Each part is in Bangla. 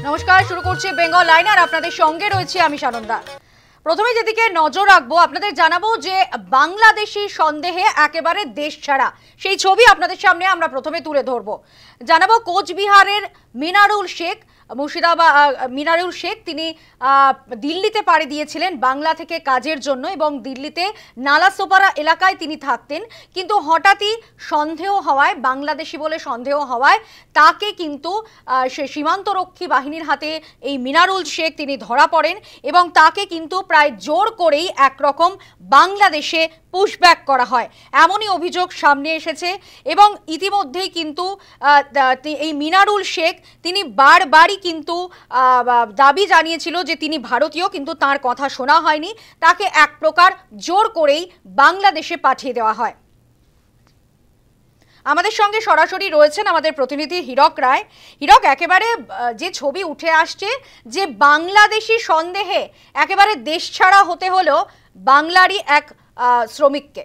নমস্কার, শুরু করছি বেঙ্গল লাইন আর আপনাদের সঙ্গে রয়েছে আমি সানন্দা। প্রথমে যেদিকে নজর রাখবো, আপনাদের জানাবো যে বাংলাদেশি সন্দেহে একেবারে দেশ ছাড়া সেই ছবি আপনাদের সামনে আমরা প্রথমে তুলে ধরবো। জানাবো কোচবিহারের মিনারুল শেখ তিনি দিল্লিতে পাড়ি দিয়েছিলেন বাংলা থেকে কাজের জন্য এবং দিল্লিতে নালাসোপারা এলাকায় তিনি থাকতেন, কিন্তু হঠাৎই সন্দেহ হওয়ায়, বাংলাদেশি বলে সন্দেহ হওয়ায় তাকে কিন্তু সে সীমান্তরক্ষী বাহিনীর হাতে এই মিনারুল শেখ তিনি ধরা পড়েন এবং তাকে কিন্তু প্রায় জোর করেই একরকম বাংলাদেশে পুশব্যাক করা হয়, এমনই অভিযোগ সামনে এসেছে। এবং ইতিমধ্যেই কিন্তু এই মিনারুল শেখ তিনি বারবারই কিন্তু দাবি জানিয়েছিল যে তিনি ভারতীয়, কিন্তু তার কথা শোনা হয়নি, তাকে এক প্রকার জোর করেই বাংলাদেশে পাঠিয়ে দেওয়া হয়। আমাদের সঙ্গে সরাসরি রয়েছেন আমাদের প্রতিনিধি হীরক রায়। হীরক, একেবারে যে ছবি উঠে আসছে যে বাংলাদেশি সন্দেহে একেবারে দেশছাড়া হতে হলো বাংলারই এক শ্রমিককে।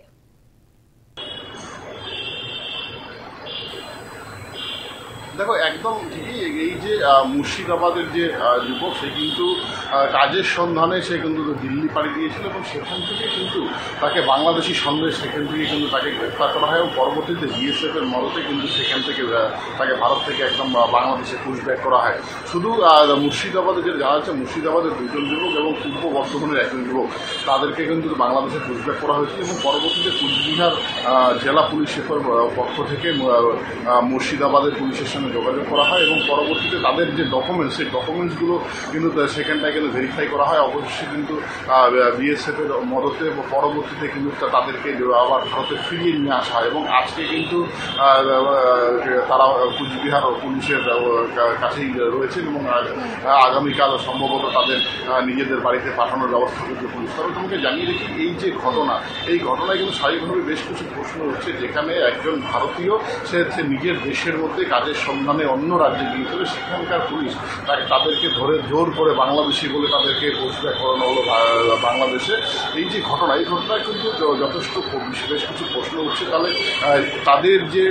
দেখো, একদম ঠিকই। এই যে মুর্শিদাবাদের যে যুবক, সে কিন্তু কাজের সন্ধানে সে কিন্তু দিল্লি পাড়ি দিয়েছিল এবং সেখান থেকে কিন্তু তাকে বাংলাদেশি সন্দেহ, সেখান থেকে কিন্তু তাকে গ্রেফতার করা হয় এবং পরবর্তীতে বিএসএফের মদতে কিন্তু সেখান থেকে তাকে ভারত থেকে একদম বাংলাদেশে পুশব্যাক করা হয়। শুধু মুর্শিদাবাদে যে জানা যাচ্ছে, মুর্শিদাবাদের দুজন যুবক এবং পূর্ব বর্ধমানের একজন যুবক, তাদেরকে কিন্তু বাংলাদেশে পুশব্যাক করা হয়েছিল এবং পরবর্তীতে কোচবিহার জেলা পুলিশের পক্ষ থেকে মুর্শিদাবাদের পুলিশের সঙ্গে যোগাযোগ করা হয় এবং পরবর্তীতে তাদের যে ডকুমেন্টস, সেই ডকুমেন্টসগুলো কিন্তু সেখানটায় কিন্তু ভেরিফাই করা হয়। অবশ্যই কিন্তু বিএসএফের মদতে পরবর্তীতে কিন্তু তাদেরকে আবার ভারতে ফিরিয়ে নিয়ে আসা হয় এবং আজকে কিন্তু তারা কোচবিহার পুলিশের কাছেই রয়েছেন এবং আগামীকাল সম্ভবত তাদের নিজেদের বাড়িতে পাঠানোর ব্যবস্থা করবে পুলিশ। তবে তোমাকে জানিয়ে রেখি, এই যে ঘটনা, এই ঘটনায় কিন্তু স্বাভাবিকভাবে বেশ কিছু প্রশ্ন হচ্ছে, যেখানে একজন ভারতীয় সে নিজের দেশের মধ্যে কাজের সন্ধানে অন্য রাজ্যে গিয়েছিল, সেখানকার পুলিশ তাদেরকে ধরে জোর করে বাংলাদেশি বলে তাদেরকে পুশব্যাক করানো হলো বাংলাদেশে। এই যে ঘটনা, এই ঘটনায় কিন্তু যথেষ্ট বেশ কিছু প্রশ্ন উঠছে। তাহলে তাদের যে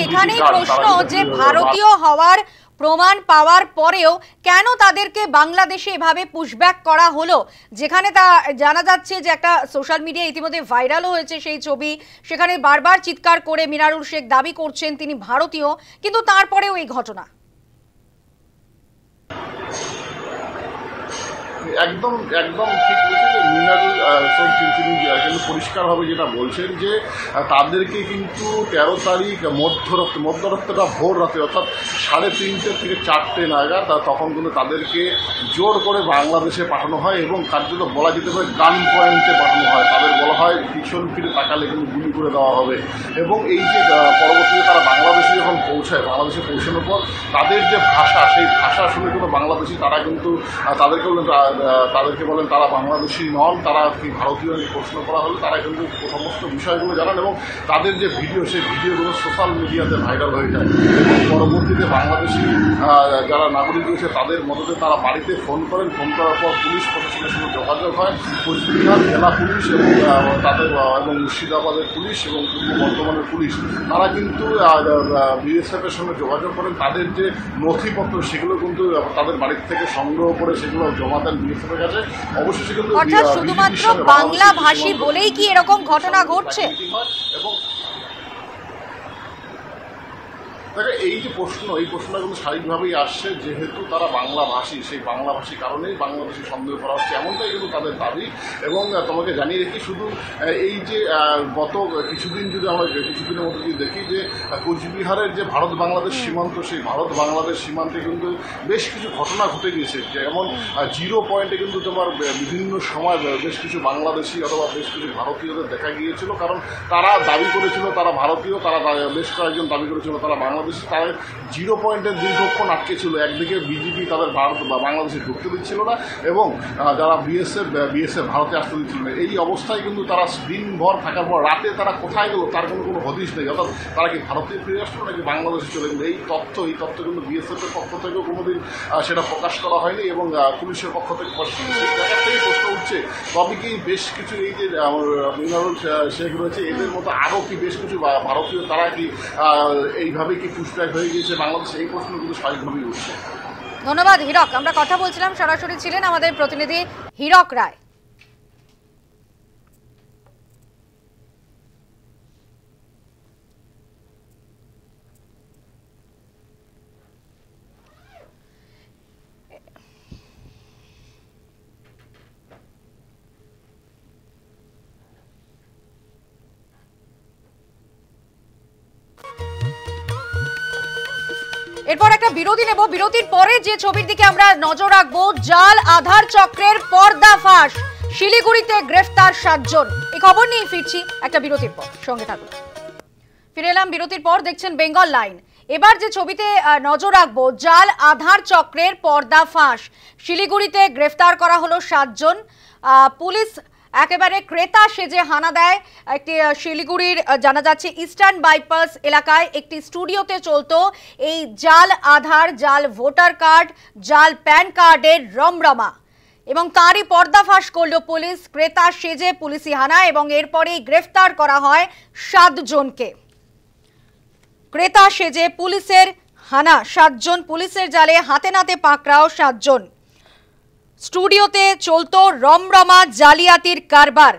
এখানে প্রশ্ন যে ভারতীয় হওয়ার প্রমাণ পাওয়ার পরেও কেন তাদেরকে বাংলাদেশে এভাবে পুশব্যাক করা হলো, যেখানে তা জানা যাচ্ছে যে একটা সোশ্যাল মিডিয়া ইতিমধ্যে ভাইরালও হয়েছে সেই ছবি, সেখানে বারবার চিৎকার করে মিনারুল শেখ দাবি করছেন তিনি ভারতীয়, কিন্তু তারপরেও এই ঘটনা। একদম একদম ঠিক বলছেন যে মিনারুল শেখ তিনি কিন্তু পরিষ্কারভাবে যেটা বলছেন যে তাদেরকে কিন্তু 13 তারিখ মধ্যরাত্রিটা ভোর রাতে, অর্থাৎ 3:30 থেকে 4টে নাগাদ তখন কিন্তু তাদেরকে জোর করে বাংলাদেশে পাঠানো হয় এবং কার্যত বলা যেতে পারে গান পয়েন্টে পাঠানো হয়। তাদের বলা হয় পিছন ফিরে তাকালে কিন্তু গুলি করে দেওয়া হবে এবং এই যে পরবর্তীতে তারা বাংলাদেশে যখন পৌঁছায়, বাংলাদেশে পৌঁছানোর পর তাদের যে ভাষা, সেই ভাষা শুনে কিন্তু বাংলাদেশি তারা কিন্তু তাদেরকে বলেন তারা বাংলাদেশি নন, তারা কি ভারতীয় প্রশ্ন করা হলে তারা কিন্তু সমস্ত বিষয়গুলো জানান এবং তাদের যে ভিডিও, সেই ভিডিওগুলো সোশ্যাল মিডিয়াতে ভাইরাল হয়ে যায় এবং পরবর্তীতে বাংলাদেশি যারা নাগরিক রয়েছে তাদের মদতে তারা বাড়িতে ফোন করেন। ফোন করার পর পুলিশ প্রশাসনের সঙ্গে যোগাযোগ হয়, কোচবিহার জেলা পুলিশ এবং তাদের এবং মুর্শিদাবাদের পুলিশ এবং পূর্ব বর্ধমানের পুলিশ, তারা কিন্তু বিএসএফের সঙ্গে যোগাযোগ করেন। তাদের যে নথিপত্র সেগুলো কিন্তু তাদের বাড়ির থেকে সংগ্রহ করে সেগুলো জমা দেন বিএসএফের কাছে। অবশেষে কিন্তু শুধুমাত্র বাংলা ভাষী বলেই কি এরকম ঘটনা ঘটছে? এবং এই যে প্রশ্ন, এই প্রশ্নটা কিন্তু স্বাভাবিকভাবেই আসছে, যেহেতু তারা বাংলাভাষী, সেই বাংলাভাষী কারণেই বাংলাদেশি সন্দেহ করা হচ্ছে, এমনটাই কিন্তু তাদের দাবি। এবং তোমাকে জানিয়ে রেখি, শুধু এই যে গত কিছুদিন যদি আমরা কিছুদিনের মধ্যে যদি দেখি যে কোচবিহারের যে ভারত বাংলাদেশ সীমান্ত, সেই ভারত বাংলাদেশ সীমান্তে কিন্তু বেশ কিছু ঘটনা ঘটে গিয়েছে, যেমন জিরো পয়েন্টে কিন্তু তোমার বিভিন্ন সময় বেশ কিছু বাংলাদেশি অথবা বেশ কিছু ভারতীয়দের দেখা গিয়েছিল, কারণ তারা দাবি করেছিল তারা ভারতীয়, তারা বেশ কয়েকজন দাবি করেছিল তারা বাংলাদেশি। তাদের জিরো পয়েন্টের দীর্ঘক্ষণ আটকে ছিল, একদিকে বিজেপি তাদের ভারত বা বাংলাদেশে ঢুকতে দিচ্ছিল না এবং যারা বিএসএফ ভারতে আসতে দিচ্ছিল না। এই অবস্থায় কিন্তু তারা দিনভর থাকার পর রাতে তারা কোথায় গেল তার কোনো হদিশ নেই, অর্থাৎ তারা কি ভারতে ফিরে আসলো নাকি বাংলাদেশে চলে গেল। এই তথ্য কিন্তু বিএসএফের পক্ষ থেকেও কোনোদিন সেটা প্রকাশ করা হয়নি এবং পুলিশের পক্ষ থেকে সেই জায়গার থেকেই প্রশ্ন উঠছে, তবে কি বেশ কিছু এই যে মিনারুল শেখ রয়েছে, এদের মতো আরও কি বেশ কিছু ভারতীয় তারা কি এইভাবে কি পুশব্যাক হয়ে গিয়েছে বাংলাদেশে, এই প্রশ্ন কিন্তু স্বাভাবিকভাবেই উঠছে। ধন্যবাদ হীরক। আমরা কথা বলছিলাম, সরাসরি ছিলেন আমাদের প্রতিনিধি হীরক রায়। এরপর একটা বিরতি নেব, বিরতির পরে যে ছবির দিকে আমরা নজর রাখবো, জাল আধার চক্রের পর্দাফাঁস, শিলিগুড়িতে গ্রেফতার 7 জন। এই খবর নিয়ে ফিরছি একটা বিরতির পর, সঙ্গে থাকুন। ফিরে এলাম বিরতির পর, দেখছেন বেঙ্গল লাইন। এবার যে ছবিতে নজর রাখবো, জাল আধার চক্রের পর্দাফাঁস, শিলিগুড়িতে গ্রেফতার করা হলো 7 জন। পুলিশ একেবারে ক্রেতা সেজে হানা দেয় একটি শিলিগুড়ির, জানা যাচ্ছে ইস্টার্ন বাইপাস এলাকায় একটি স্টুডিওতে চলতো এই জাল আধার, জাল ভোটার কার্ড, জাল প্যান কার্ডের রমরমা, এবং তারই পর্দাফাঁস করল পুলিশ। ক্রেতা সেজে পুলিশি হানা, এবং এরপরেই গ্রেফতার করা হয় 7 জনকে। ক্রেতা সেজে পুলিশের হানা, 7 জন, পুলিশের জালে হাতে নাতে পাকড়াও 7 জন। স্টুডিওতে চলতো রমরমা জালিয়াতির কারবার,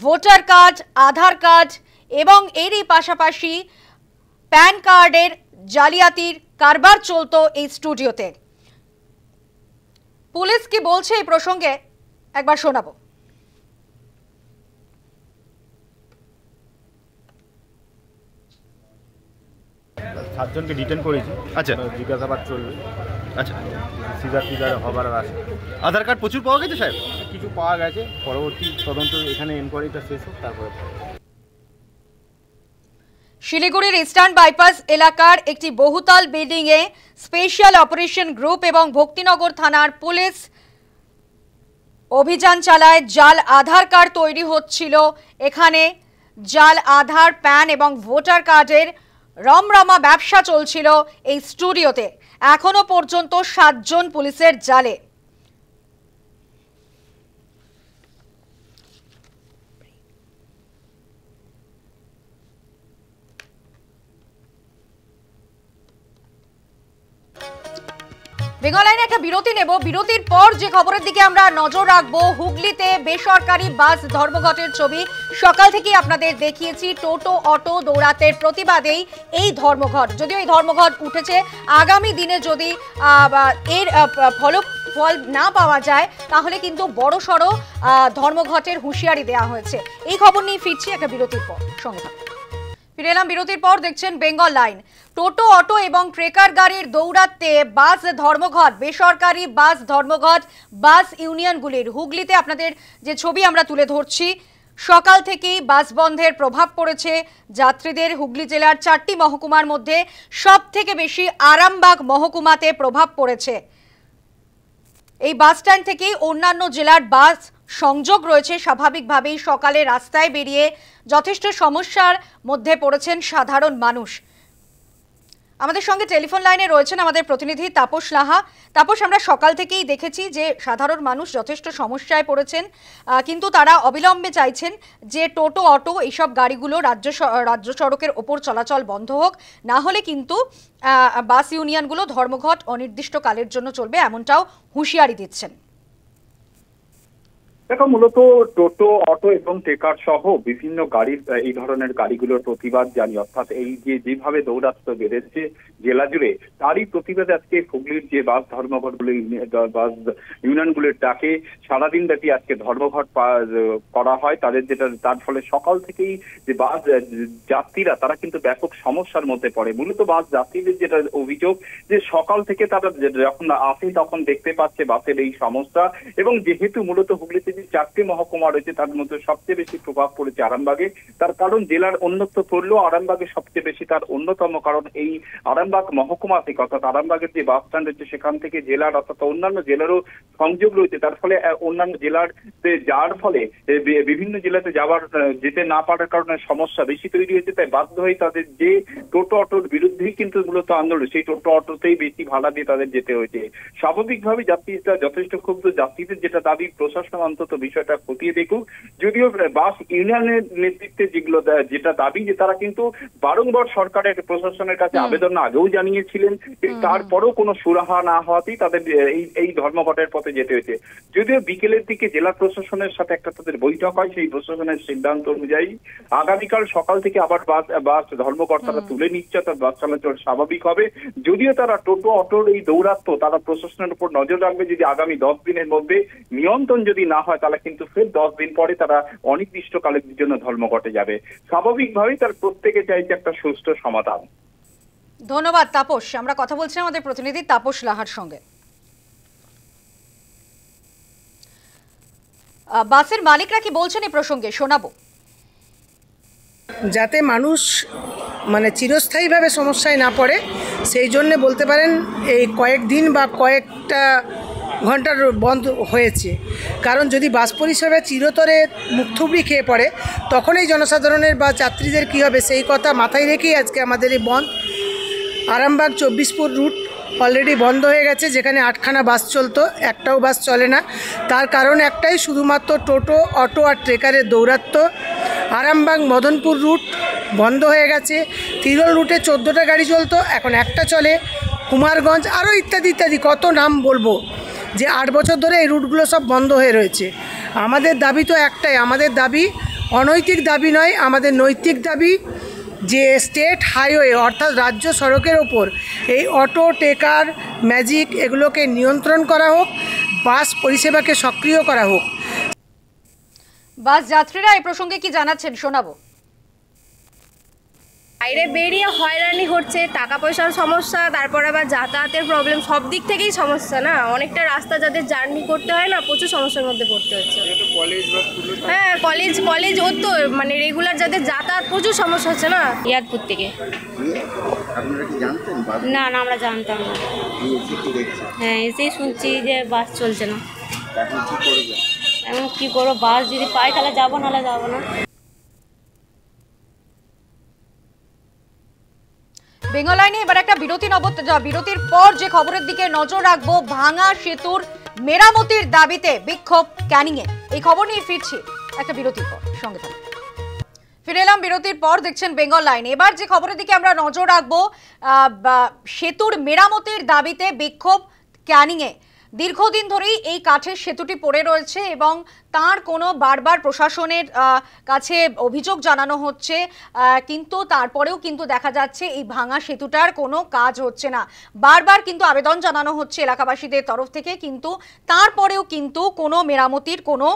ভোটার কার্ড, আধার কার্ড এবং এরই পাশাপাশি প্যান কার্ডের জালিয়াতির কারবার চলতো এই স্টুডিওতে। পুলিশ কি বলছে এই প্রসঙ্গে একবার শোনাবো। 7 জনকে ডিটেন করেছি। আচ্ছা, জিজ্ঞাসাবাদ চলবে। আচ্ছা, সিজার হবার আছে। আধার কার্ড প্রচুর পাওয়া গেছে সাহেব? কিছু পাওয়া গেছে, পরবর্তী তদন্ত এখানে এনকোয়ারিটা শেষ হোক তারপরে। শিলিগুড়ির ইস্টার্ন বাইপাস এলাকার একটি বহুতল building a special operation group এবং ভক্তিনগর থানার পুলিশ অভিযান চালায়। জাল আধার কার্ড তৈরি হচ্ছিল এখানে, জাল আধার, প্যান এবং ভোটার কার্ডের রমরমা ব্যবসা চলছিল এই স্টুডিওতে। এখনো পর্যন্ত 7 জন পুলিশের জালে। বেঙ্গল লাইনে একটা বিরতি নেব, বিরতির পর যে খবরের দিকে আমরা নজর রাখবো, হুগলিতে বেসরকারি বাস ধর্মঘটের ছবি সকাল থেকেই আপনাদের দেখিয়েছি। টোটো অটো দৌড়াতের প্রতিবাদেই এই ধর্মঘট। যদিও এই ধর্মঘট উঠেছে, আগামী দিনে যদি এর ফল না পাওয়া যায় তাহলে কিন্তু বড়সড় ধর্মঘটের হুঁশিয়ারি দেওয়া হয়েছে। এই খবর নিয়ে ফিরছি একটা বিরতির পর, সঙ্গে থাকুন। ফিরে এলাম বিরতির পর, দেখছেন বেঙ্গল লাইন। টোটো অটো এবং ট্রেকার গাড়ির দৌড়াতে বাস ধর্মঘট, বেসরকারি বাস ধর্মঘট বাস ইউনিয়নগুলির। হুগলিতে আপনাদের যে ছবি আমরা তুলে ধরছি, সকাল থেকেই বাস বন্ধের প্রভাব পড়েছে যাত্রীদের। হুগলি জেলার 4টি মহকুমার মধ্যে সব থেকে বেশি আরামবাগ মহকুমাতে প্রভাব পড়েছে। এই বাস স্ট্যান্ড থেকেই অন্যান্য জেলার বাস সংযোগ রয়েছে। স্বাভাবিকভাবেই সকালে রাস্তায় বেরিয়ে যথেষ্ট সমস্যার মধ্যে পড়েছেন সাধারণ মানুষ। আমাদের সঙ্গে টেলিফোন লাইনে রয়েছেন আমাদের প্রতিনিধি তাপস লাহা। তাপস, আমরা সকাল থেকেই দেখেছি যে সাধারণ মানুষ যথেষ্ট সমস্যায় পড়েছেন, কিন্তু তারা অবিলম্বে চাইছেন যে টোটো অটো এইসব গাড়িগুলো রাজ্য সড়কের ওপর চলাচল বন্ধ হোক, না হলে কিন্তু বাস ইউনিয়নগুলো ধর্মঘট অনির্দিষ্টকালের জন্য চলবে, এমনটাও হুঁশিয়ারি দিচ্ছেন। দেখো, মূলত টোটো, অটো এবং ট্রেকার সহ বিভিন্ন গাড়ির এই ধরনের গাড়িগুলোর প্রতিবাদ জানি, অর্থাৎ এই যেভাবে দৌরাত্ম্য বেড়েছে জেলা জুড়ে, তারই প্রতিবাদে আজকে হুগলির যে বাস ধর্মঘটগুলো, বাস ইউনিয়নগুলোর ডাকে সারাদিন ব্যাপী আজকে ধর্মঘট করা হয় তাদের, তার ফলে সকাল থেকেই যে বাস যাত্রীরা তারা কিন্তু ব্যাপক সমস্যার মধ্যে পড়ে। মূলত বাস যাত্রীদের যেটা অভিযোগ, যে সকাল থেকে তারা যখন আসে তখন দেখতে পাচ্ছে বাসের এই সমস্যা, এবং যেহেতু মূলত হুগলিতে 4টি মহকুমা রয়েছে তার মধ্যে সবচেয়ে বেশি প্রভাব পড়েছে আরামবাগে। তার কারণ জেলার অন্যত্র পড়লেও আরামবাগে সবচেয়ে বেশি, তার অন্যতম কারণ এই আরামবাগ মহকুমা থেকে, অর্থাৎ আরামবাগের যে বাস স্ট্যান্ড রয়েছে সেখান থেকে জেলার অর্থাৎ অন্যান্য জেলারও সংযোগ রয়েছে। তার ফলে অন্যান্য জেলার যার ফলে বিভিন্ন জেলাতে যেতে না পারার কারণে সমস্যা বেশি তৈরি হয়েছে। তাই বাধ্য হয়ে তাদের যে টোটো অটোর বিরুদ্ধেই কিন্তু মূলত আন্দোলন, সেই টোটো অটোতেই বেশি ভাড়া দিয়ে তাদের যেতে হয়েছে। স্বাভাবিকভাবে যাত্রীরা যথেষ্ট ক্ষুব্ধ। যাত্রীদের যেটা দাবি, প্রশাসন অন্তত অন্তত বিষয়টা খতিয়ে দেখুক। যদিও বাস ইউনিয়নের নেতৃত্বে যেটা দাবি যে তারা কিন্তু বারংবার সরকারের প্রশাসনের কাছে আবেদন আগেও জানিয়েছিলেন, তারপরেও কোনো সুরাহা না হওয়াতেই তাদের এই ধর্মঘটের পথে যেতে হয়েছে। যদিও বিকেলের দিকে জেলা প্রশাসনের সাথে একটা তাদের বৈঠক হয়, সেই প্রশাসনের সিদ্ধান্ত অনুযায়ী আগামীকাল সকাল থেকে আবার বাস ধর্মকর্তারা তুলে নিচ্ছে, অর্থাৎ বাস চলাচল স্বাভাবিক হবে। যদিও তারা টোটো অটোর এই দৌরাত্ম তারা প্রশাসনের উপর নজর রাখবে, যদি আগামী 10 দিনের মধ্যে নিয়ন্ত্রণ যদি না হয় তাহলে কিন্তু ফের 10 দিন পরে তারা অনির্দিষ্টকালের জন্য ধর্মঘটে যাবে। স্বাভাবিকভাবেই তার প্রত্যেকে চাইছে একটা সুষ্ঠু সমাধান। ধন্যবাদ তাপস। আমরা কথা বলছিলাম আমাদের প্রতিনিধি তাপস লাহার সঙ্গে। বাসের মালিকরা কি বলছেন এই প্রসঙ্গে শোনাবো। যাতে মানুষ মানে চিরস্থায়ীভাবে সমস্যায় না পড়ে সেই জন্যে বলতে পারেন এই কয়েকদিন বা কয়েকটা ঘন্টার বন্ধ হয়েছে। কারণ যদি বাস পরিষেবা চিরতরে মুখ থুবড়ি খেয়ে পড়ে তখন এই জনসাধারণের বা যাত্রীদের কী হবে সেই কথা মাথায় রেখেই আজকে আমাদের এই বন্ধ। আরামবাগ 24পুর রুট অলরেডি বন্ধ হয়ে গেছে, যেখানে 8খানা বাস চলতো, একটাও বাস চলে না। তার কারণ একটাই, শুধুমাত্র টোটো, অটো আর ট্রেকারের দৌরাত্ম্য। আরামবাগ মদনপুর রুট বন্ধ হয়ে গেছে। তিরোল রুটে 14টা গাড়ি চলতো, এখন একটা চলে। কুমারগঞ্জ আরও ইত্যাদি ইত্যাদি কত নাম বলবো, যে 8 বছর ধরে এই রুটগুলো সব বন্ধ হয়ে রয়েছে। আমাদের দাবি তো একটাই, আমাদের দাবি অনৈতিক দাবি নয়, আমাদের নৈতিক দাবি যে স্টেট হাইওয়ে অর্থাৎ রাজ্য সড়কের ওপর এই অটো, ট্রেকার, ম্যাজিক এগুলোকে নিয়ন্ত্রণ করা হোক, বাস পরিষেবাকে সক্রিয় করা হোক। বাস যাত্রীরা এই প্রসঙ্গে কি জানাচ্ছেন শোনাবো। বাইরে বেরিয়ে হয়রানি হচ্ছে, টাকা পয়সার সমস্যা, তারপর আবার যাতায়াতের প্রবলেম, সব দিক থেকেই সমস্যা না। অনেকটা রাস্তা যাদের জার্নি করতে হয় না, প্রচুর সমস্যার মধ্যে পড়তে হচ্ছে। হ্যাঁ, কলেজ ওর তো মানে রেগুলার যাদের যাতায়াত প্রচুর সমস্যা হচ্ছে না। ইয়াদপুর থেকে। না আমরা জানতাম না। হ্যাঁ, এসেই শুনছি যে বাস চলছে না। এখন কি করবো, বাস যদি পাই তাহলে যাবো, নাহলে যাবো না। বেঙ্গল লাইনে এবার একটা বিরতির পর যে খবরের দিকে নজর রাখবো, ভাঙা সেতুর মেরামতির দাবিতে বিক্ষোভ ক্যানিংয়ে। এই খবর নিয়ে ফিরছি একটা বিরতির পর, সঙ্গে থাকুন। ফিরে এলাম বিরতির পর, দেখছেন বেঙ্গল লাইন। এবার যে খবরের দিকে আমরা নজর রাখবো, সেতুর মেরামতির দাবিতে বিক্ষোভ ক্যানিংয়ে। দীর্ঘদিন ধরেই এই কাঠের সেতুটি পড়ে রয়েছে এবং তার কোনো বারবার প্রশাসনের কাছে অভিযোগ জানানো হচ্ছে, কিন্তু তারপরেও কিন্তু দেখা যাচ্ছে এই ভাঙা সেতুটার কোনো কাজ হচ্ছে না। বারবার কিন্তু আবেদন জানানো হচ্ছে এলাকাবাসীদের তরফ থেকে, কিন্তু তারপরেও কিন্তু কোনো মেরামতির কোনো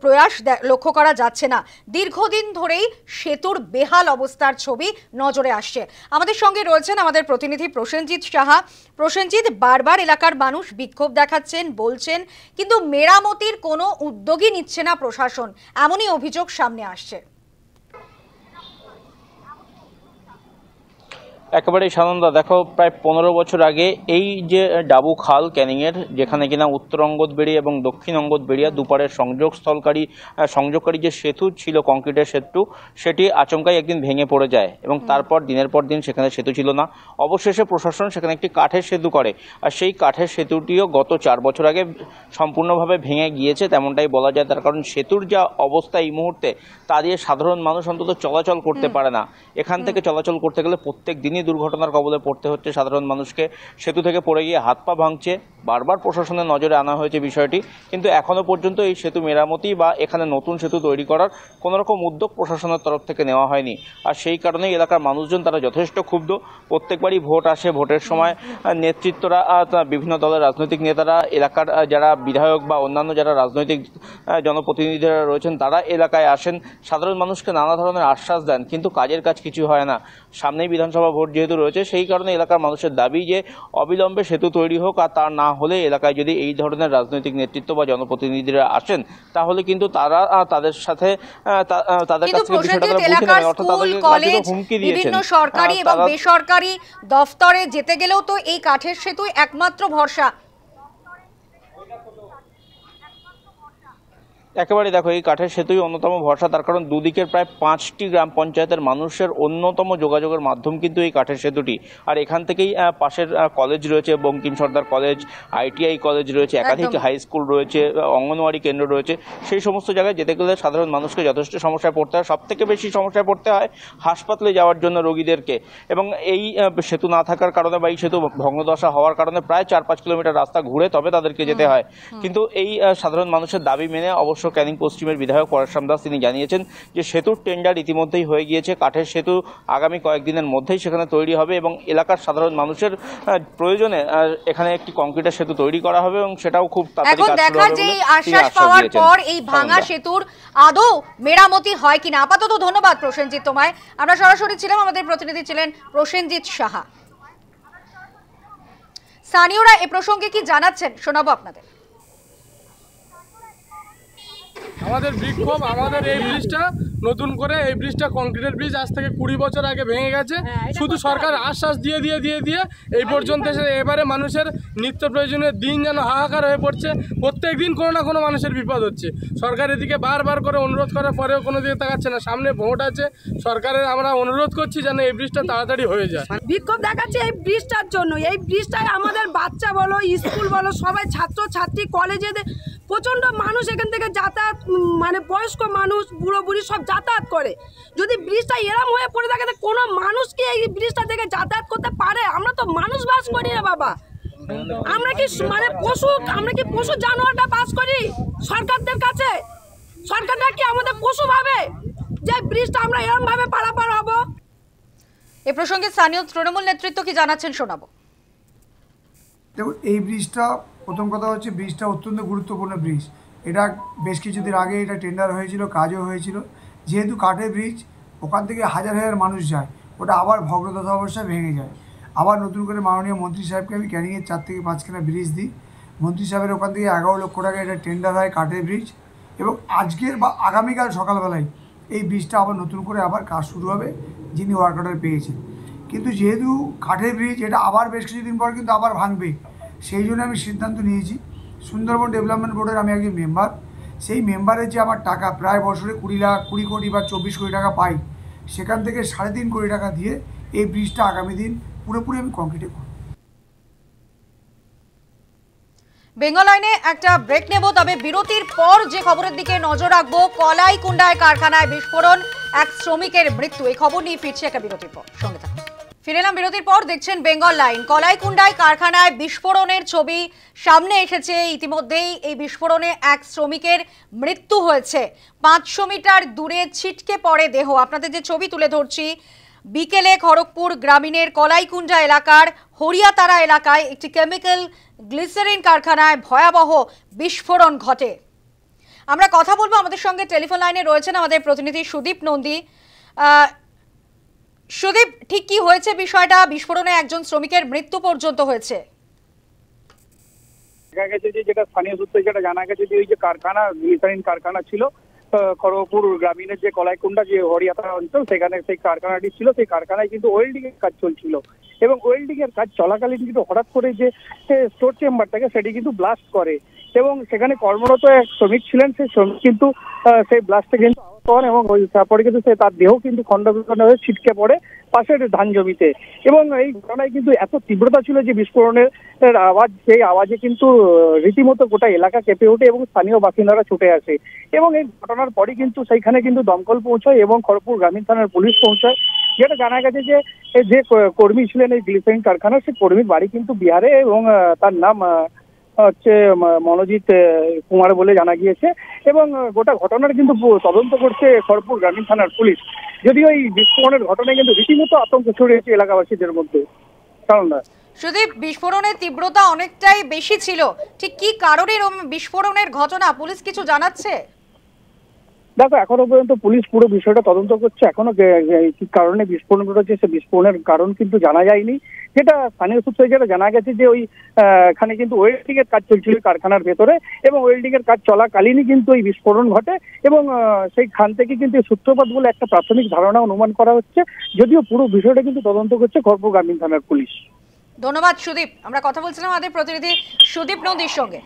প্রয়াস লক্ষ্য করা যাচ্ছে না। দীর্ঘদিন ধরেই সেতুর বেহাল অবস্থার ছবি নজরে আসছে। আমাদের সঙ্গে রয়েছেন আমাদের প্রতিনিধি প্রসেনজিৎ সাহা। প্রসেনজিৎ, বারবার এলাকার মানুষ বিক্ষোভ দেখাচ্ছেন, বলছেন, কিন্তু মেরামতির কোনো উদ্যোগই নিচ্ছে না প্রশাসন, এমনই অভিযোগ সামনে আসছে। একেবারেই সানন্দা, দেখো প্রায় 15 বছর আগে এই যে ডাবু খাল ক্যানিংয়ের, যেখানে কিনা উত্তর অঙ্গদবেড়ি এবং দক্ষিণ অঙ্গদবেড়িয়া দুপারের সংযোগকারী যে সেতু ছিল, কংক্রিটের সেতু, সেটি আচমকাই একদিন ভেঙে পড়ে যায় এবং তারপর দিনের পর দিন সেখানে সেতু ছিল না। অবশেষে প্রশাসন সেখানে একটি কাঠের সেতু করে, আর সেই কাঠের সেতুটিও গত 4 বছর আগে সম্পূর্ণভাবে ভেঙে গিয়েছে, তেমনটাই বলা যায়। তার কারণ সেতুর যা অবস্থা এই মুহূর্তে, তা দিয়ে সাধারণ মানুষ অন্তত চলাচল করতে পারে না। এখান থেকে চলাচল করতে গেলে প্রত্যেক দিনই দুর্ঘটনার কবলে পড়তে হচ্ছে সাধারণ মানুষকে। সেতু থেকে পড়ে গিয়ে হাত পা ভাঙছে। বারবার প্রশাসনের নজরে আনা হয়েছে বিষয়টি, কিন্তু এখনো পর্যন্ত এই সেতু মেরামতি বা এখানে নতুন সেতু তৈরি করার কোনো রকম উদ্যোগ প্রশাসনের তরফ থেকে নেওয়া হয়নি। আর সেই কারণেই এলাকার মানুষজন তারা যথেষ্ট ক্ষুব্ধ। প্রত্যেকবারই ভোট আসে, ভোটের সময় নেতৃত্বরা, বিভিন্ন দলের রাজনৈতিক নেতারা, এলাকার যারা বিধায়ক বা অন্যান্য যারা রাজনৈতিক জনপ্রতিনিধিরা রয়েছেন, তারা এলাকায় আসেন, সাধারণ মানুষকে নানা ধরনের আশ্বাস দেন, কিন্তু কাজের কাজ কিছু হয় না। সামনেই বিধানসভা ভোট যেহেতু রয়েছে, সেই কারণে এলাকার মানুষের দাবি যে অবিলম্বে সেতু তৈরি হোক, আর তা না হলে এলাকায় যদি এই ধরনের রাজনৈতিক নেতৃত্ব বা জনপ্রতিনিধিরা আসেন, তাহলে কিন্তু তারা তাদের সাথে তাদের কাছ থেকে বিষয়টা বুঝে নেবেন, অর্থাৎ তাদেরকে হুমকি দিয়েছেন। বিভিন্ন সরকারি এবং বেসরকারি দফতরে যেতে গেলেও তো এই কাঠের সেতুই একমাত্র ভরসা। একেবারে দেখো, এই কাঠের সেতুই অন্যতম ভরসা, তার কারণ দুদিকের প্রায় 5টি গ্রাম পঞ্চায়েতের মানুষের অন্যতম যোগাযোগের মাধ্যম কিন্তু এই কাঠের সেতুটি। আর এখান থেকেই পাশের কলেজ রয়েছে, বঙ্কিম সর্দার কলেজ, ITI কলেজ রয়েছে, একাধিক হাই স্কুল রয়েছে, অঙ্গনওয়াড়ি কেন্দ্র রয়েছে। সেই সমস্ত জায়গায় যেতে গেলে সাধারণ মানুষকে যথেষ্ট সমস্যায় পড়তে হয়। সবথেকে বেশি সমস্যায় পড়তে হয় হাসপাতালে যাওয়ার জন্য রোগীদেরকে। এবং এই সেতু না থাকার কারণে বা এই সেতু ভগ্নদশা হওয়ার কারণে প্রায় 4-5 কিলোমিটার রাস্তা ঘুরে তবে তাদেরকে যেতে হয়। কিন্তু এই সাধারণ মানুষের দাবি মেনে অবশ্য ক্যানিং পশ্চিমের বিধায়ক পরেশরাম দাস তিনি জানিয়েছেন যে সেতুর টেন্ডার ইতিমধ্যেই হয়ে গিয়েছে। কাঠের সেতু আগামী কয়েকদিনের মধ্যেই সেখানে তৈরি হবে এবং এলাকার সাধারণ মানুষের প্রয়োজনে এখানে একটি কংক্রিটের সেতু তৈরি করা হবে এবং সেটাও খুব তাড়াতাড়ি এখন দেখার যে আশ্বাস পাওয়ার পর এই ভাঙা সেতুর আদৌ মেরামতি হয় কিনা। আপাতত ধন্যবাদ প্রসেনজিৎ তোমায়। আমরা সরাসরি ছিলাম, আমাদের প্রতিনিধি ছিলেন প্রসেনজিৎ সাহা। স্থানীয়রা এ প্রসঙ্গে কি জানাচ্ছেন শোনাবো আপনাদের। আমাদের বিক্ষোভ, আমাদের এই ব্রিজটা নতুন করে, এই ব্রিজটা কংক্রিটের ব্রিজ আজ থেকে 20 বছর আগে ভেঙে গেছে। শুধু সরকার আশ্বাস দিয়ে এই পর্যন্ত এসে এবারে মানুষের নিত্য প্রয়োজনীয় দিন যেন হাহাকার হয়ে পড়ছে। প্রত্যেক দিন কোনো না কোনো মানুষের বিপদ হচ্ছে। সরকার এদিকে বারবার করে অনুরোধ করার পরেও কোনো দিকে তাকাচ্ছে না। সামনে ভোট আছে, সরকারের আমরা অনুরোধ করছি যেন এই ব্রিজটা তাড়াতাড়ি হয়ে যায়। বিক্ষোভ দেখাচ্ছে এই ব্রিজটার জন্য। এই ব্রিজটায় আমাদের বাচ্চা বলো, স্কুল বলো, সবাই ছাত্র ছাত্রী, কলেজে প্রচণ্ড মানুষ এখান থেকে যাতায়াত, মানে বয়স্ক মানুষ, বুড়ো বুড়ি সব যাতায়াত করে। যদি ব্রিজটা এরম হয়ে পড়ে থাকে কোনো মানুষ কি এই ব্রিজটা থেকে যাতায়াত করতে পারে? আমরা তো মানুষ বাস করি না বাবা, আমরা কি মানে পশু জানোয়ারটা বাস করি সরকারদের কাছে? সরকারটা কি আমাদের পশু ভাবে যে ব্রিজটা আমরা এরম ভাবে পারাপার হব? এ প্রসঙ্গে স্থানীয় তৃণমূল নেতৃত্ব কি জানাচ্ছেন শোনাবো। দেখুন, এই ব্রিজটা, প্রথম কথা হচ্ছে ব্রিজটা অত্যন্ত গুরুত্বপূর্ণ ব্রিজ। এটা বেশ কিছুদিন আগে এটা টেন্ডার হয়েছিল, কাজও হয়েছিল। যেহেতু কাঠের ব্রিজ, ওখান থেকে হাজার হাজার মানুষ যায়, ওটা আবার ভগ্নদশা অবস্থায় ভেঙে যায়। আবার নতুন করে মাননীয় মন্ত্রী সাহেবকে আমি ক্যানিংয়ের 4 থেকে 5খানা ব্রিজ দিই। মন্ত্রী সাহেবের ওখান থেকে 11 লক্ষ টাকা এটা টেন্ডার হয় কাঠের ব্রিজ, এবং আজকের বা আগামীকাল সকালবেলায় এই ব্রিজটা আবার নতুন করে আবার কাজ শুরু হবে, যিনি ওয়ার্ক অর্ডার পেয়েছেন। কিন্তু যেহেতু কাঠের ব্রিজ, এটা আবার বেশ কিছুদিন পর কিন্তু আবার ভাঙবে, সেই জন্য আমি সিদ্ধান্ত নিয়েছি। সুন্দরবন ডেভেলপমেন্ট বোর্ডের আমি একজন মেম্বার। সেই মেম্বারের যে আমার টাকা প্রায় বছরে 20 কোটি বা 24 কোটি টাকা পাই, সেখান থেকে 3.5 কোটি টাকা দিয়ে এই ব্রিজটা আগামী দিন পুরোপুরি আমি কমপ্লিট করব। বেঙ্গল লাইনে একটা ব্রেক নেব, তবে বিরতির পর যে খবরের দিকে নজর রাখবো, কলাইকুণ্ডায় কারখানায় বিস্ফোরণ, এক শ্রমিকের মৃত্যু। এই খবর নিয়ে ফিরছে একটা বিরতির পর, সঙ্গে থাকুন। ফিরে এলাম বিরতির পর, দেখছেন বেঙ্গল লাইন। কলাইকুণ্ডায় কারখানায় বিস্ফোরণের ছবি সামনে এসেছে। ইতিমধ্যেই এই বিস্ফোরণে এক শ্রমিকের মৃত্যু হয়েছে। 500 মিটার দূরে ছিটকে পড়ে দেহ। আপনাদের যে ছবি তুলে ধরছি, বিকেলে খড়গপুর গ্রামীণের কলাইকুণ্ডা এলাকার হরিয়াতারা এলাকায় একটি কেমিক্যাল গ্লিসারিন কারখানায় ভয়াবহ বিস্ফোরণ ঘটে। আমরা কথা বলবো, আমাদের সঙ্গে টেলিফোন লাইনে রয়েছেন আমাদের প্রতিনিধি সুদীপ নন্দী। সুদীপ, ঠিক কি হয়েছে বিষয়টা? বিস্ফোরণে একজন শ্রমিকের মৃত্যু পর্যন্ত হয়েছে। দেখা গেছে যে, যেটা স্থানীয় সূত্রে যেটা জানা গেছে যে, ওই যে কারখানা, গ্লিসারিন কারখানা ছিল খড়গপুর গ্রামীণের যে কলাইকুণ্ডা যে হরিয়াতারা অঞ্চল, সেখানে সেই কারখানাটি ছিল। সেই কারখানায় কিন্তু ওয়েল্ডিং এর কাজ চলছিল, এবং ওয়েল্ডিং এর কাজ চলাকালীন কিন্তু হঠাৎ করে যে স্টোর চেম্বারটাকে সেটি কিন্তু ব্লাস্ট করে, এবং সেখানে কর্মরত এক শ্রমিক ছিলেন। সেই শ্রমিক কিন্তু সেই ব্লাস্টে কিন্তু আহত হন, এবং তারপরে কিন্তু তার দেহ কিন্তু খণ্ড বিখণ্ড হয়ে ছিটকে পড়ে পাশের ধান জমিতে। এবং এই ঘটনায় কিন্তু এত তীব্রতা ছিল যে বিস্ফোরণের আওয়াজ, সেই আওয়াজে কিন্তু রীতিমতো গোটা এলাকা কেঁপে ওঠে এবং স্থানীয় বাসিন্দারা ছুটে আসে। এবং এই ঘটনার পরই কিন্তু সেইখানে কিন্তু দমকল পৌঁছায় এবং খড়গপুর গ্রামীণ থানার পুলিশ পৌঁছায়। যেটা জানা গেছে যে কর্মী ছিলেন এই গ্লিসারিন কারখানার, সেই কর্মীর বাড়ি কিন্তু বিহারে, এবং তার নাম হচ্ছে মনোজিৎ কুমার বলে জানা গিয়েছে। এবং গোটা ঘটনার কিন্তু তদন্ত করছে খড়গপুর গ্রামীণ থানার পুলিশ। যদিও এই বিস্ফোরণের ঘটনায় কিন্তু রীতিমতো আতঙ্ক ছড়িয়েছে এলাকাবাসীদের মধ্যে। কারণ সুদীপ, বিস্ফোরণের তীব্রতা অনেকটাই বেশি ছিল। ঠিক কি কারণে বিস্ফোরণের ঘটনা পুলিশ কিছু জানাচ্ছে? দেখো, এখনো পর্যন্ত পুলিশ পুরো বিষয়টা তদন্ত করছে। এখনো কি কারণে বিস্ফোরণ ঘটেছে সে বিস্ফোরণের কারণ কিন্তু জানা যায়নি। যেটা স্থানীয় সূত্রে যেটা জানা গেছে যে, ওই এখানে কিন্তু ওয়েল্ডিং এর কাজ চলছিল কারখানার ভেতরে, এবং ওয়েল্ডিং এর কাজ চলাকালীনই কিন্তু এই বিস্ফোরণ ঘটে, এবং সেইখান থেকে কিন্তু সূত্রপাত বলে একটা প্রাথমিক ধারণা অনুমান করা হচ্ছে। যদিও পুরো বিষয়টা কিন্তু তদন্ত করছে খড়গপুর গ্রামীণ থানার পুলিশ। ধন্যবাদ সুদীপ। আমরা কথা বলছিলাম আমাদের প্রতিনিধি সুদীপ নন্দীর সঙ্গে।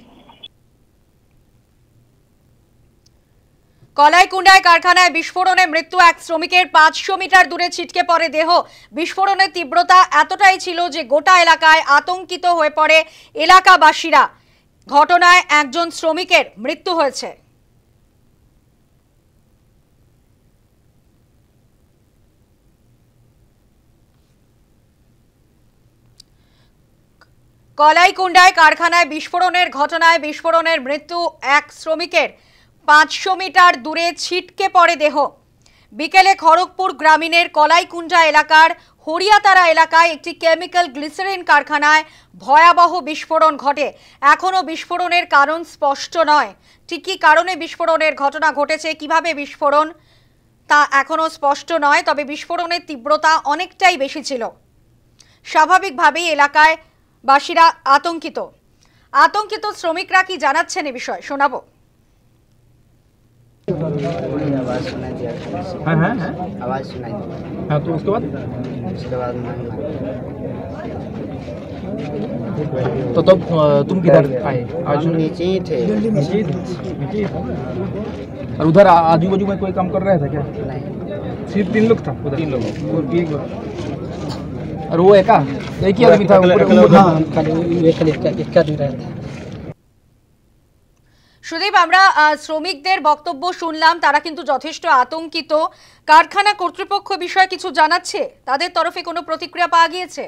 কলাইকুণ্ডায় কারখানায় বিস্ফোরণে মৃত্যু এক শ্রমিকের। 500 মিটার দূরে ছিটকে পড়ে দেহ। বিস্ফোরণের তীব্রতা এতটাই ছিল যে গোটা এলাকায় আতঙ্কিত হয়ে পড়ে এলাকাবাসীরা। ঘটনায় একজন শ্রমিকের মৃত্যু হয়েছে। কলাইকুণ্ডায় কারখানায় বিস্ফোরণের ঘটনায় বিস্ফোরণের মৃত্যু এক শ্রমিকের। 500 মিটার দূরে ছিটকে পড়ে দেহ। বিকেলে খড়গপুর গ্রামীণের কলাইকুণ্ডা এলাকার হরিয়াতারা এলাকায় একটি কেমিক্যাল গ্লিসারিন কারখানায় ভয়াবহ বিস্ফোরণ ঘটে। এখনও বিস্ফোরণের কারণ স্পষ্ট নয়। ঠিক কী কারণে বিস্ফোরণের ঘটনা ঘটেছে, কিভাবে বিস্ফোরণ, তা এখনও স্পষ্ট নয়। তবে বিস্ফোরণের তীব্রতা অনেকটাই বেশি ছিল। স্বাভাবিকভাবেই এলাকায় বাসীরা আতঙ্কিত শ্রমিকরা কি জানাচ্ছেন এ বিষয়ে শোনাবো। आवाज सुनाई दिया। हाँ आवाज सुनाई दी। हाँ, तो उसके बाद तो तब तुम किधर आए? आज नीचे ही थे। और उधर आजू बाजू में कोई काम कर रहा था क्या? नहीं, सिर्फ 3 लोग था उधर। 3 लोग और एक लोग। और वो एक ही आदमी था। সুদীপ, আমরা শ্রমিকদের বক্তব্য শুনলাম, তারা কিন্তু যথেষ্ট আতঙ্কিত। কারখানা কর্তৃপক্ষ বিষয়ে কিছু জানাচ্ছে? তাদের তরফে কোনো প্রতিক্রিয়া পাওয়া গিয়েছে?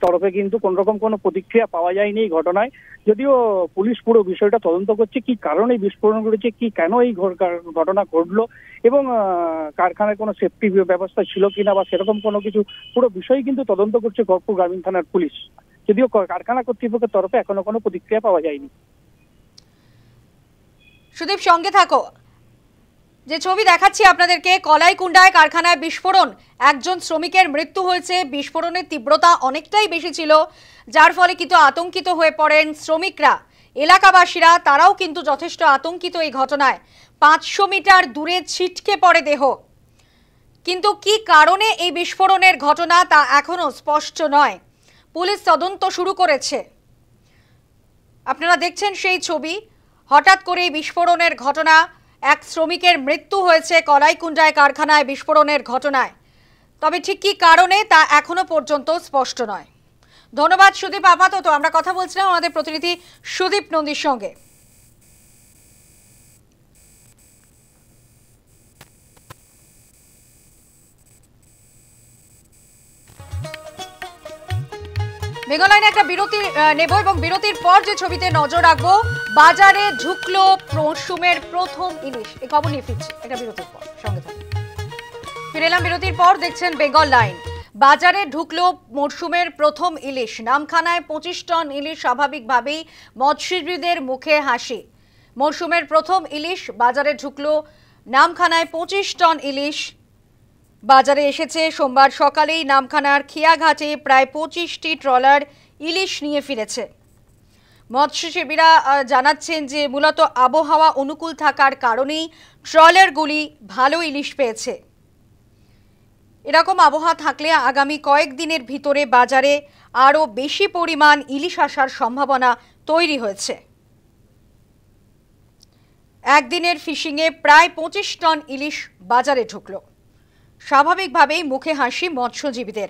তরফে কিন্তু কোন রকম কোনো প্রতিক্রিয়া পাওয়া যায়নি এই ঘটনায়। যদিও পুলিশ পুরো বিষয়টা তদন্ত করছে, কি কারণে বিস্ফোরণ ঘটেছে, কি কেন এই ঘটনা ঘটলো এবং কারখানায় কোনো সেফটি ব্যবস্থা ছিল কিনা বা সেরকম কোনো কিছু, পুরো বিষয় কিন্তু তদন্ত করছে খড়গপুর গ্রামীণ থানার পুলিশ। যদিও কারখানা কর্তৃপক্ষের তরফে এখনো কোনো প্রতিক্রিয়া পাওয়া যায়নি। সুদীপ, সঙ্গে থাকো। যে ছবি দেখাচ্ছি আপনাদেরকে, কলাইকুণ্ডায় কারখানায় বিস্ফোরণ, একজন শ্রমিকের মৃত্যু হয়েছে। বিস্ফোরণের তীব্রতা অনেকটাই বেশি ছিল, যার ফলে কিন্তু আতঙ্কিত হয়ে পড়েন শ্রমিকরা। এলাকাবাসীরা তারাও কিন্তু যথেষ্ট আতঙ্কিত এই ঘটনায়। 500 মিটার দূরে ছিটকে পড়ে দেহ। কিন্তু কি কারণে এই বিস্ফোরণের ঘটনা তা এখনো স্পষ্ট নয়। পুলিশ তদন্ত শুরু করেছে। আপনারা দেখছেন সেই ছবি। হঠাৎ করে বিস্ফোরণের ঘটনা, এক শ্রমিকের মৃত্যু হয়েছে কলাইকুণ্ডায় কারখানায় বিস্ফোরণের ঘটনায়। তবে ঠিক কী কারণে তা এখনো পর্যন্ত স্পষ্ট নয়। ধন্যবাদ সুদীপ। আপাতত আমরা কথা বলছিলাম আমাদের প্রতিনিধি সুদীপ নন্দীর সঙ্গে। বেঙ্গল লাইনে একটা বিরতি নেব এবং বিরতির পর যে ছবিতে নজর রাখবো, বাজারে ঢুকলো মরশুমের প্রথম ইলিশ। এই খবর নিয়ে ফিরছি একটা বিরতির পর, সঙ্গে থাকুন। ফিরে এলাম বিরতির পর, দেখছেন বেঙ্গল লাইন। বাজারে ঢুকলো মরশুমের প্রথম ইলিশ। নামখানায় 25 টন ইলিশ। স্বাভাবিকভাবেই মৎস্যজীবীদের মুখে হাসি। মরশুমের প্রথম ইলিশ বাজারে ঢুকলো। নামখানায় 25 টন ইলিশ বাজারে এসেছে। সোমবার সকালেই নামখানার খিয়াঘাটে প্রায় 25টি ট্রলার ইলিশ নিয়ে ফিরেছে। মৎস্যজীবীরা জানাচ্ছেন যে মূলত আবহাওয়া অনুকূল থাকার কারণেই ট্রলারগুলি ভালো ইলিশ পেয়েছে। এরকম আবহাওয়া থাকলে আগামী কয়েকদিনের ভিতরে বাজারে আরও বেশি পরিমাণ ইলিশ আসার সম্ভাবনা তৈরি হয়েছে। একদিনের ফিশিংয়ে প্রায় 25 টন ইলিশ বাজারে ঢুকলো। স্বাভাবিকভাবেই মুখে হাসি মৎস্যজীবীদের।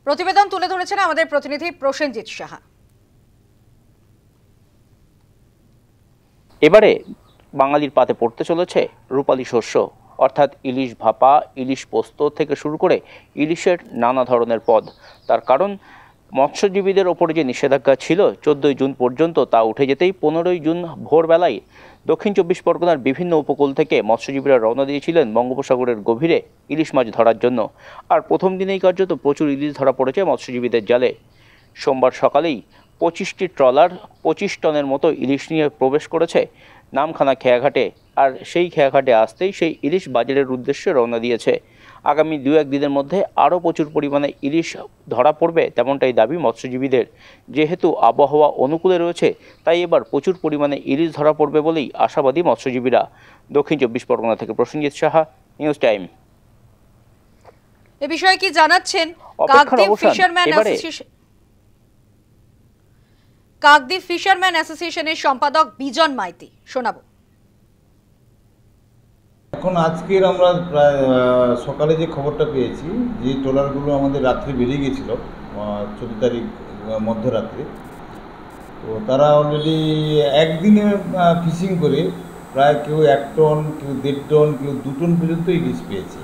প্রতিবেদন তুলে ধরেছেন আমাদের প্রতিনিধি প্রসেনজিৎ সাহা। এবারে বাঙালির পাতে পড়তে চলেছে রূপালী শস্য, অর্থাৎ ইলিশ ভাপা, ইলিশ পোস্ত থেকে শুরু করে ইলিশের নানা ধরনের পদ। তার কারণ মৎস্যজীবীদের ওপরে যে নিষেধাজ্ঞা ছিল 14 জুন পর্যন্ত, তা উঠে যেতেই 15 জুন ভোরবেলায় দক্ষিণ 24 পরগনার বিভিন্ন উপকূল থেকে মৎস্যজীবীরা রওনা দিয়েছিলেন বঙ্গোপসাগরের গভীরে ইলিশ মাছ ধরার জন্য। আর প্রথম দিনেই কার্যত প্রচুর ইলিশ ধরা পড়েছে মৎস্যজীবীদের জালে। সোমবার সকালেই 25টি ট্রলার 25 টনের মতো ইলিশ নিয়ে প্রবেশ করেছে নামখানা খেয়াঘাটে। আর সেই খেয়াঘাটে আসতেই সেই ইলিশ বাজারের উদ্দেশ্যে রওনা দিয়েছে। আগামী 2-1 দিনের মধ্যে আরও প্রচুর পরিমাণে ইলিশ ধরা পড়বে, তেমনটাই দাবি মৎস্যজীবীদের। যেহেতু আবহাওয়া অনুকূলে রয়েছে, তাই এবার প্রচুর পরিমাণে ইলিশ ধরা পড়বে বলেই আশাবাদী মৎস্যজীবীরা। দক্ষিণ 24 পরগনা থেকে প্রসেনজিৎ সাহা, নিউজ টাইম। এ বিষয়ে কি জানাচ্ছেন কাকদ্বীপ ফিশারম্যান অ্যাসোসিয়েশনের সম্পাদক বিজন মাইতি? শোনাবো। এখন আজকের আমরা প্রায় সকালে যে খবরটা পেয়েছি, যে ট্রলারগুলো আমাদের রাত্রে বেরিয়ে গেছিলো 14 তারিখ মধ্যরাত্রে, তো তারা অলরেডি একদিনে ফিশিং করে প্রায় কেউ 1 টন, কেউ 1.5 টন, কেউ 2 টন পর্যন্ত ইলিশ পেয়েছে।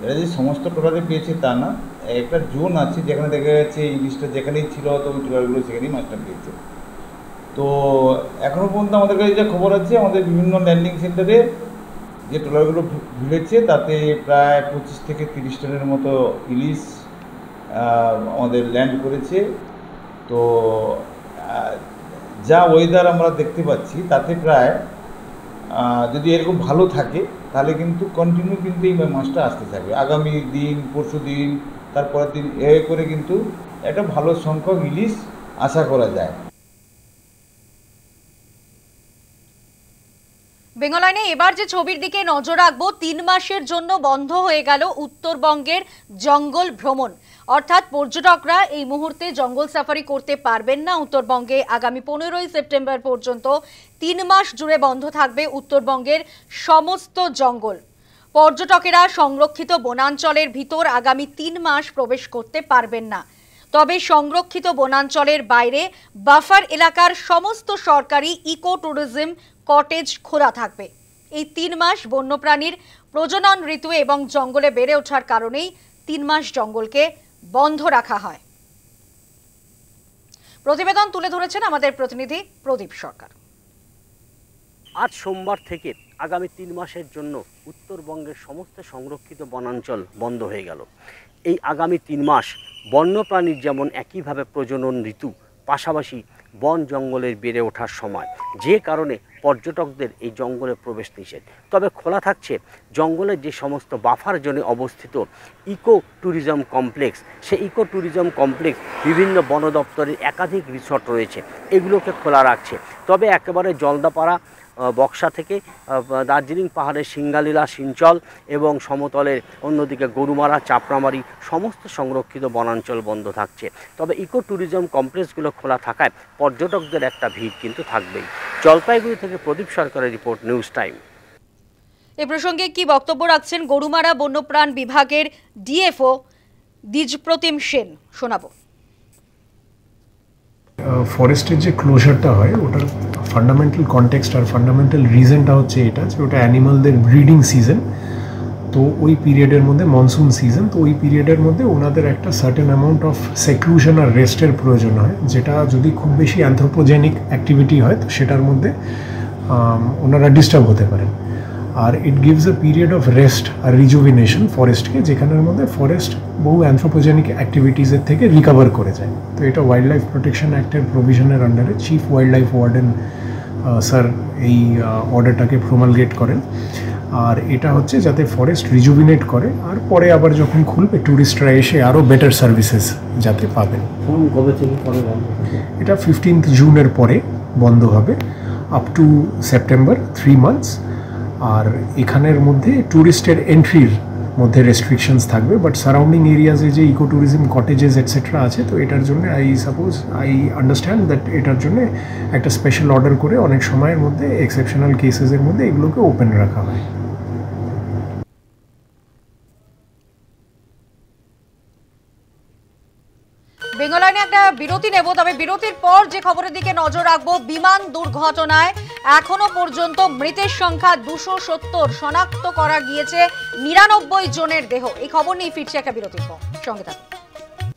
এরা যে সমস্ত ট্রলারে পেয়েছে তা না, একটা জোন আছে যেখানে দেখা যাচ্ছে ইলিশটা যেখানেই ছিল হয়তো ওই ট্রলারগুলো সেখানেই মাছটা পেয়েছে। তো এখনও পর্যন্ত আমাদের কাছে যা খবর আছে, আমাদের বিভিন্ন ল্যান্ডিং সেন্টারে যে ট্রলারগুলো ভিড়েছে তাতে প্রায় 25 থেকে 30 টনের মতো ইলিশ আমাদের ল্যান্ড করেছে। তো যা ওয়েদার আমরা দেখতে পাচ্ছি তাতে প্রায় যদি এরকম ভালো থাকে তাহলে কিন্তু কন্টিনিউ কিন্তু এই মাছটা আসতে থাকবে। আগামী দিন, পরশু দিন, তারপরের দিন এ করে কিন্তু একটা ভালো সংখ্যক ইলিশ আশা করা যায়। বেঙ্গল আইনে এবার যে ছবির দিকে নজর রাখবো, 3 মাসের জন্য বন্ধ হয়ে গেল উত্তরবঙ্গের জঙ্গল ভ্রমণ। অর্থাৎ পর্যটকরা এই মুহূর্তে জঙ্গল সাফারি করতে পারবেন না উত্তরবঙ্গে। আগামী 15ই সেপ্টেম্বর পর্যন্ত 3 মাস জুড়ে বন্ধ থাকবে উত্তরবঙ্গের সমস্ত জঙ্গল। পর্যটকেরা সংরক্ষিত বনাঞ্চলের ভিতর আগামী 3 মাস প্রবেশ করতে পারবেন না। তবে সংরক্ষিত বনাঞ্চলের বাইরে বাফার এলাকার সমস্ত সরকারি ইকো ট্যুরিজম কটেজ খোলা থাকবে। এই 3 মাস বন্যপ্রাণীর প্রজনন ঋতু এবং জঙ্গলে বেড়ে ওঠার কারণেই 3 মাস জঙ্গলকে বন্ধ রাখা হয়। প্রতিবেদন তুলে ধরেছেন আমাদের প্রতিনিধি প্রদীপ সরকার। আজ সোমবার থেকে আগামী 3 মাসের জন্য উত্তরবঙ্গের সমস্ত সংরক্ষিত বনাঞ্চল বন্ধ হয়ে গেল। এই আগামী 3 মাস বন্যপ্রাণীর যেমন একইভাবে প্রজনন ঋতু, পাশাপাশি বন জঙ্গলের বেড়ে ওঠার সময়, যে কারণে পর্যটকদের এই জঙ্গলে প্রবেশ নিষেধ। তবে খোলা থাকছে জঙ্গলের যে সমস্ত বাফার জোনে অবস্থিত ইকো ট্যুরিজম কমপ্লেক্স। সেই ইকো ট্যুরিজম কমপ্লেক্স বিভিন্ন বন দপ্তরের একাধিক রিসর্ট রয়েছে, এগুলোকে খোলা রাখছে। তবে একেবারে জলদাপাড়া, বক্সা থেকে দার্জিলিং পাহাড়ের সিঙ্গালীলা, সিঞ্চল এবং সমতলের অন্যদিকে গরুমারা, চাপড়ামারি সমস্ত সংরক্ষিত বনাঞ্চল বন্ধ থাকছে। তবে ইকো ট্যুরিজম কমপ্লেক্সগুলো খোলা থাকায় পর্যটকদের একটা ভিড় কিন্তু থাকবেই। জলপাইগুড়ি থেকে প্রদীপ সরকারের রিপোর্ট, নিউজ টাইম। এ প্রসঙ্গে কি বক্তব্য রাখছেন গরুমারা বন্যপ্রাণ বিভাগের ডিএফও দ্বিজপ্রতিম সেন? শোনাবো। ফরেস্টের যে ক্লোজারটা হয় ওটার ফান্ডামেন্টাল কনটেক্সট আর ফান্ডামেন্টাল রিজনটা হচ্ছে এটা যে ওটা অ্যানিমালদের ব্রিডিং সিজন। তো ওই পিরিয়ডের মধ্যে মনসুন সিজন, তো ওই পিরিয়ডের মধ্যে ওনাদের একটা সার্টেন অ্যামাউন্ট অফ সেক্লুশন আর রেস্টের প্রয়োজন হয়, যেটা যদি খুব বেশি অ্যানথ্রোপোজেনিক অ্যাক্টিভিটি হয় তো সেটার মধ্যে ওনারা ডিস্টার্ব হতে পারেন। আর it gives a period of rest আর রিজুভিনেশন ফরেস্টকে, যেখানের মধ্যে ফরেস্ট বহু অ্যানথ্রোপোজেনিক অ্যাক্টিভিটিসের থেকে রিকভার করে যায়। তো এটা ওয়াইল্ড লাইফ প্রোটেকশন অ্যাক্টের প্রভিশনের আন্ডারে chief wild life warden sir এই অর্ডারটাকে প্রমালগেট করেন। আর এটা হচ্ছে যাতে ফরেস্ট রিজুভিনেট করে, আর পরে আবার যখন খুলবে ট্যুরিস্টরা এসে আরও বেটার সার্ভিসেস যাতে পাবেন। কবে থেকে পরে বন্ধ? এটা 15 জুনের পরে বন্ধ হবে, আপ টু সেপ্টেম্বর, 3 মান্থস। আর এখানের মধ্যে ট্যুরিস্টের এন্ট্রির মধ্যে রেস্ট্রিকশনস থাকবে, বাট সারাউন্ডিং এরিয়াজে যে ইকো ট্যুরিজম কটেজেস এটসেট্রা আছে, তো এটার জন্য আই আন্ডারস্ট্যান্ড দ্যাট এটার জন্য একটা স্পেশাল অর্ডার করে অনেক সময়ের মধ্যে এক্সেপশনাল কেসেসের মধ্যে এগুলোকে ওপেন রাখা হয়। বেঙ্গল আইনে একটা বিরতি নেব, তবে বিরতির পর যে খবরের দিকে নজর রাখবো, বিমান দুর্ঘটনায় এখনো পর্যন্ত মৃতের সংখ্যা 270, শনাক্ত করা গিয়েছে 99 জনের দেহ। এই খবর নিয়ে ফিরছে একটা বিরতির পর, সঙ্গে থাকুন।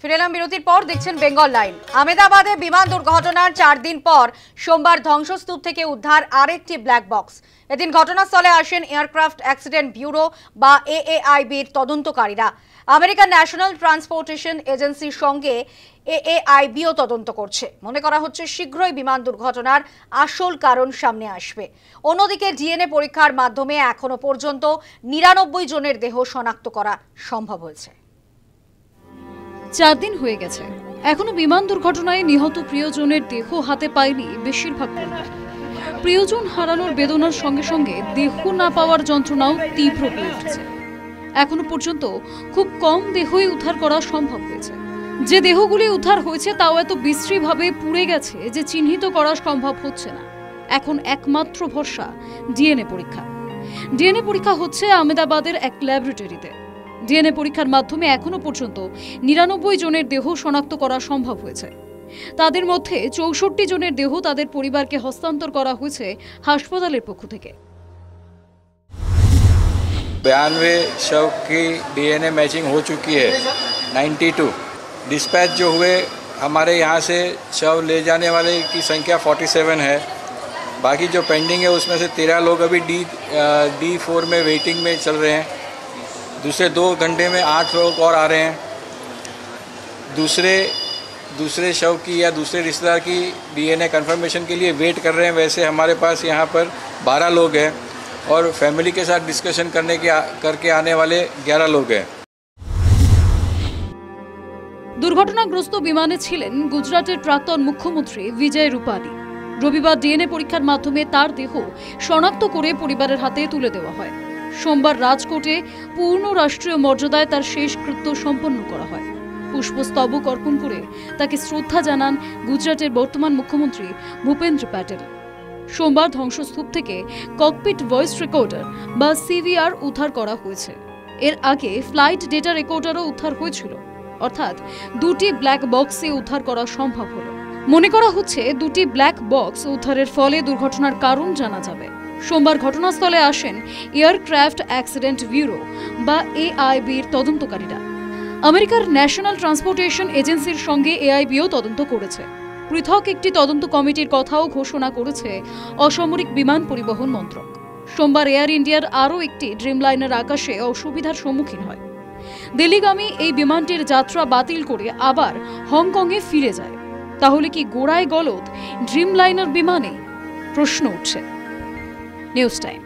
ফিরে এলাম বিরতির পর, দেখছেন বেঙ্গল লাইন। আহমেদাবাদে বিমান দুর্ঘটনার 4 দিন পর সোমবার ধ্বংসস্তূপ থেকে উদ্ধার আরেকটি ব্ল্যাক বক্স। এদিন ঘটনাস্থলে আসেন এয়ারক্রাফট অ্যাক্সিডেন্ট ব্যুরো বা AAIBর তদন্তকারীরা। আমেরিকান ন্যাশনাল ট্রান্সপোর্টেশন এজেন্সির সঙ্গে AAIBও তদন্ত করছে। মনে করা হচ্ছে শীঘ্রই বিমান দুর্ঘটনার আসল কারণ সামনে আসবে। অন্যদিকে ডিএনএ পরীক্ষার মাধ্যমে এখনো পর্যন্ত 99 জনের দেহ শনাক্ত করা সম্ভব হয়েছে। 4 দিন হয়ে গেছে, এখনো বিমান দুর্ঘটনায় নিহত প্রিয়জনের দেহ হাতে পায়নি বেশিরভাগ পরিবার। প্রিয়জন হারানোর বেদনার সঙ্গে সঙ্গে দেহ না পাওয়ার যন্ত্রণাও তীব্র হয়ে উঠেছে। এখনো পর্যন্ত খুব কম দেহই উদ্ধার করা সম্ভব হয়েছে। যে দেহগুলি উদ্ধার হয়েছে তাও এত বিশ্রীভাবে পুড়ে গেছে যে চিহ্নিত করা সম্ভব হচ্ছে না। এখন একমাত্র ভরসা ডিএনএ পরীক্ষা। ডিএনএ পরীক্ষা হচ্ছে আহমেদাবাদের এক ল্যাবরেটরিতে। ডিএনএ পরীক্ষার মাধ্যমে এখনো পর্যন্ত 99 জনের দেহ শনাক্ত করা সম্ভব হয়েছে। তাদের মধ্যে 64 জনের দেহ তাদের পরিবারকে হস্তান্তর করা হয়েছে হাসপাতালের পক্ষ থেকে। 92 शव की डीएनए मैचिंग हो चुकी है। 92 डिस्पैच जो हुए हमारे यहाँ से शव ले जाने वाले की संख्या 47 है। बाकी जो पेंडिंग है उसमें से 13 लोग अभी D4 में वेटिंग में चल रहे हैं। दूसरे 2 घंटे में 8 लोग और आ रहे हैं। दूसरे शव की या दूसरे रिश्तेदार की डीएनए कंफर्मेशन के लिए वेट कर रहे हैं। वैसे हमारे पास यहाँ पर 12 लोग हैं और फैमिली के साथ डिस्कशन करके आने वाले 11 लोग हैं। দুর্ঘটনাগ্রস্ত বিমানে ছিলেন গুজরাটের প্রাক্তন মুখ্যমন্ত্রী বিজয় রূপানি। রবিবার ডিএনএ পরীক্ষার মাধ্যমে তার দেহ শনাক্ত করে পরিবারের হাতে তুলে দেওয়া হয়। সোমবার রাজকোটে পূর্ণ রাষ্ট্রীয় মর্যাদায় তার শেষকৃত্য সম্পন্ন করা হয়। পুষ্পস্তবক অর্পণ করে তাকে শ্রদ্ধা জানান গুজরাটের বর্তমান মুখ্যমন্ত্রী ভূপেন্দ্র প্যাটেল। সোমবার ধ্বংসস্তূপ থেকে ককপিট ভয়েস রেকর্ডার বা সিভিআর উদ্ধার করা হয়েছে। এর আগে ফ্লাইট ডেটা রেকর্ডারও উদ্ধার হয়েছিল, অর্থাৎ 2টি ব্ল্যাক বক্সে উদ্ধার করা সম্ভব হলো। মনে করা হচ্ছে 2টি ব্ল্যাক বক্স উদ্ধারের ফলে দুর্ঘটনার কারণ জানা যাবে। সোমবার ঘটনাস্থলে আসেন এয়ারক্রাফট অ্যাক্সিডেন্ট ব্যুরো বা এআইবির তদন্তকারীরা। আমেরিকার ন্যাশনাল ট্রান্সপোর্টেশন এজেন্সির সঙ্গে এআইবিও তদন্ত করেছে। পৃথক একটি তদন্ত কমিটির কথাও ঘোষণা করেছে অসামরিক বিমান পরিবহন মন্ত্রক। সোমবার এয়ার ইন্ডিয়ার আরও একটি ড্রিমলাইনার আকাশে অসুবিধার সম্মুখীন হয়। দিল্লিগামী এই বিমানটির যাত্রা বাতিল করে আবার হংকংয়ে ফিরে যায়। তাহলে কি গোড়ায় গলদ ড্রিমলাইনার বিমানে? প্রশ্ন উঠছে। News time.